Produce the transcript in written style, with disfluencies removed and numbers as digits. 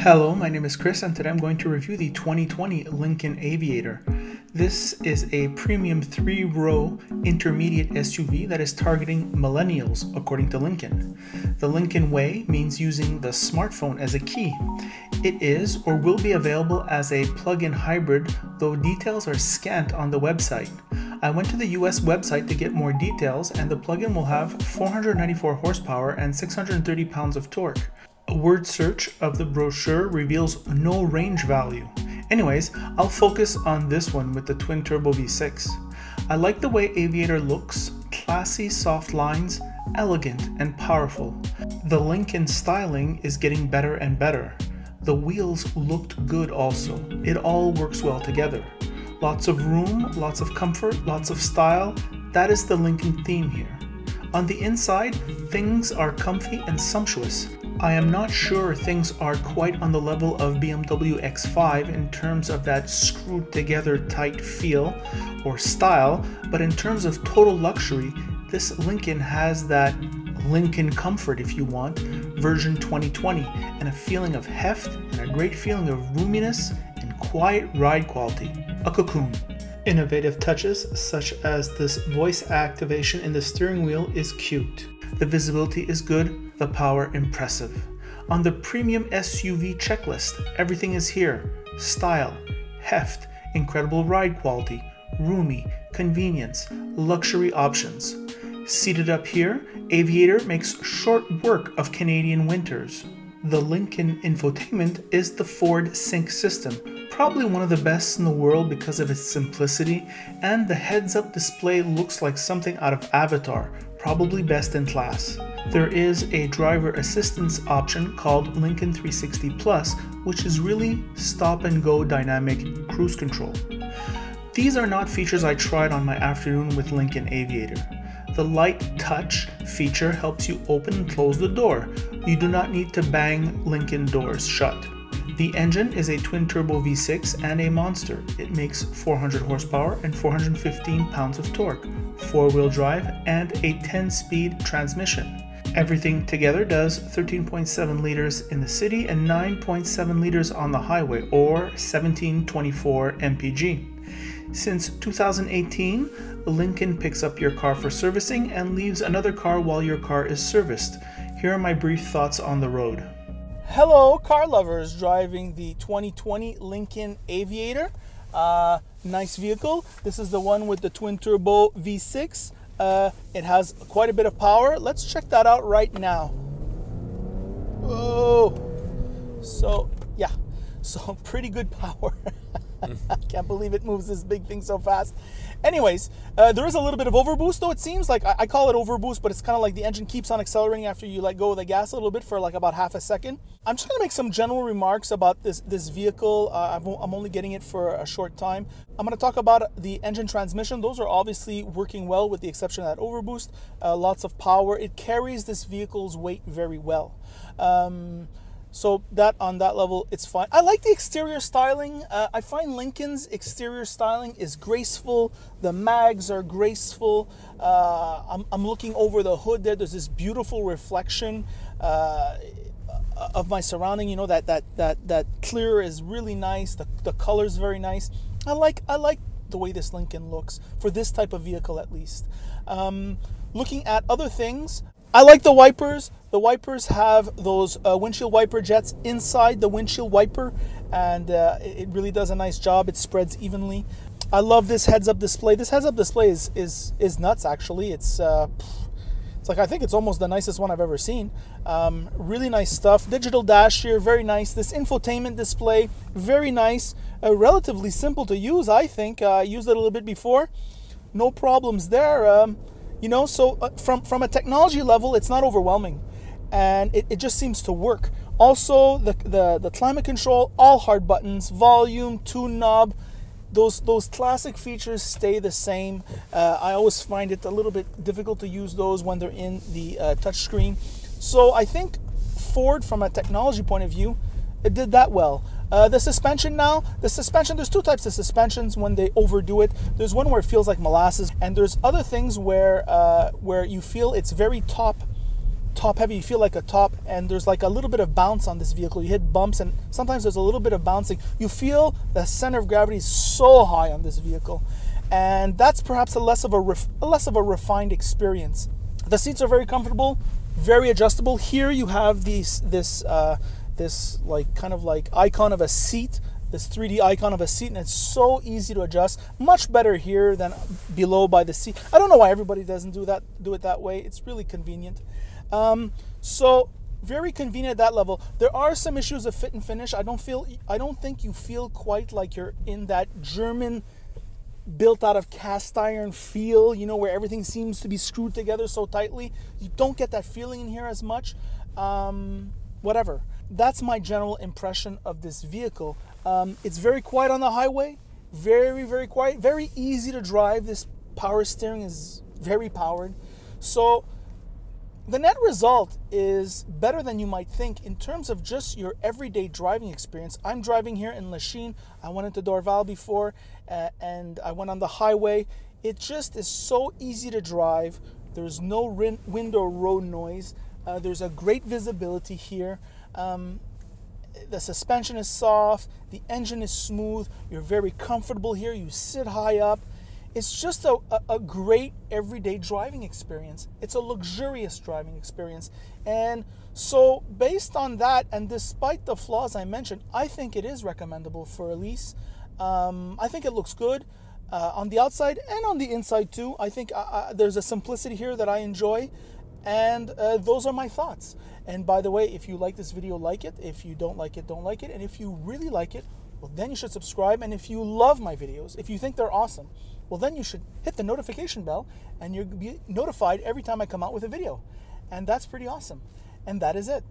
Hello, my name is Chris and today I'm going to review the 2020 Lincoln Aviator. This is a premium 3-row intermediate SUV that is targeting millennials, according to Lincoln. The Lincoln Way means using the smartphone as a key. It is or will be available as a plug-in hybrid, though details are scant on the website. I went to the US website to get more details, and the plug-in will have 494 horsepower and 630 pounds of torque. A word search of the brochure reveals no range value. Anyways, I'll focus on this one with the twin-turbo V6. I like the way Aviator looks, classy soft lines, elegant and powerful. The Lincoln styling is getting better and better. The wheels looked good also. It all works well together. Lots of room, lots of comfort, lots of style. That is the Lincoln theme here. On the inside, things are comfy and sumptuous. I am not sure things are quite on the level of BMW X5 in terms of that screwed together tight feel or style, but in terms of total luxury, this Lincoln has that Lincoln comfort, if you want, version 2020, and a feeling of heft and a great feeling of roominess and quiet ride quality. A cocoon. Innovative touches such as this voice activation in the steering wheel is cute. The visibility is good, the power impressive. On the premium SUV checklist, everything is here. Style, heft, incredible ride quality, roomy, convenience, luxury options. Seated up here, Aviator makes short work of Canadian winters. The Lincoln Infotainment is the Ford Sync system, probably one of the best in the world because of its simplicity, and the heads-up display looks like something out of Avatar, probably best in class. There is a driver assistance option called Lincoln 360 Plus, which is really stop-and-go dynamic cruise control. These are not features I tried on my afternoon with Lincoln Aviator. The light touch feature helps you open and close the door. You do not need to bang Lincoln doors shut. The engine is a twin-turbo V6 and a monster. It makes 400 horsepower and 415 pounds of torque, 4-wheel drive, and a 10-speed transmission. Everything together does 13.7 liters in the city and 9.7 liters on the highway, or 1724 mpg. Since 2018, Lincoln picks up your car for servicing and leaves another car while your car is serviced. Here are my brief thoughts on the road. Hello, car lovers driving the 2020 Lincoln Aviator. Nice vehicle. This is the one with the twin-turbo V6. It has quite a bit of power. Let's check that out right now. Oh, so pretty good power. I can't believe it moves this big thing so fast. Anyways, there is a little bit of overboost, though it seems like. I call it overboost, but it's kind of like the engine keeps on accelerating after you let go of the gas a little bit for like about half a second. I'm just going to make some general remarks about this vehicle. I'm only getting it for a short time. I'm going to talk about the engine transmission. Those are obviously working well with the exception of that overboost. Lots of power. It carries this vehicle's weight very well. So that on that level, it's fine. I like the exterior styling. I find Lincoln's exterior styling is graceful. The mags are graceful. I'm looking over the hood there. There's this beautiful reflection of my surrounding. You know, that clear is really nice. The color is very nice. I like the way this Lincoln looks for this type of vehicle, at least. Looking at other things, I like the wipers. The wipers have those windshield wiper jets inside the windshield wiper, and it really does a nice job. It spreads evenly. I love this heads-up display. This heads-up display is nuts, actually. It's like, I think it's almost the nicest one I've ever seen. Really nice stuff. Digital dash here, very nice. This infotainment display, very nice. Relatively simple to use, I think. I used it a little bit before. No problems there. You know, so from a technology level, it's not overwhelming, and it just seems to work. Also, the climate control, all hard buttons, volume, tune knob, those classic features stay the same. I always find it a little bit difficult to use those when they're in the touchscreen. So I think Ford, from a technology point of view, it did that well. The suspension, there's two types of suspensions when they overdo it. There's one where it feels like molasses, and there's other things where you feel it's very top top heavy. You feel like a top, and there's like a little bit of bounce on this vehicle. You hit bumps, and sometimes there's a little bit of bouncing. You feel the center of gravity is so high on this vehicle, and that's perhaps a less of a refined experience. The seats are very comfortable, very adjustable. Here you have this like kind of like icon of a seat, this 3D icon of a seat, and it's so easy to adjust. Much better here than below by the seat. I don't know why everybody doesn't do it that way. It's really convenient. So very convenient at that level. There are some issues of fit and finish. I don't think you feel quite like you're in that German built out of cast iron feel, you know, where everything seems to be screwed together so tightly. You don't get that feeling in here as much. Whatever. That's my general impression of this vehicle. It's very quiet on the highway. Very, very quiet. Very easy to drive. This power steering is very powered. So the net result is better than you might think in terms of just your everyday driving experience. I'm driving here in Lachine. I went into Dorval before, and I went on the highway. It just is so easy to drive. There's no wind or road noise. There's a great visibility here. The suspension is soft. The engine is smooth. You're very comfortable here. You sit high up. It's just a great everyday driving experience. It's a luxurious driving experience. And so based on that, and despite the flaws I mentioned, I think it is recommendable for a lease. I think it looks good on the outside and on the inside too. I think there's a simplicity here that I enjoy. And those are my thoughts. And by the way, if you like this video, like it. If you don't like it, don't like it. And if you really like it, well, then you should subscribe. And if you love my videos, if you think they're awesome, well, then you should hit the notification bell, and you'll be notified every time I come out with a video. And that's pretty awesome. And that is it.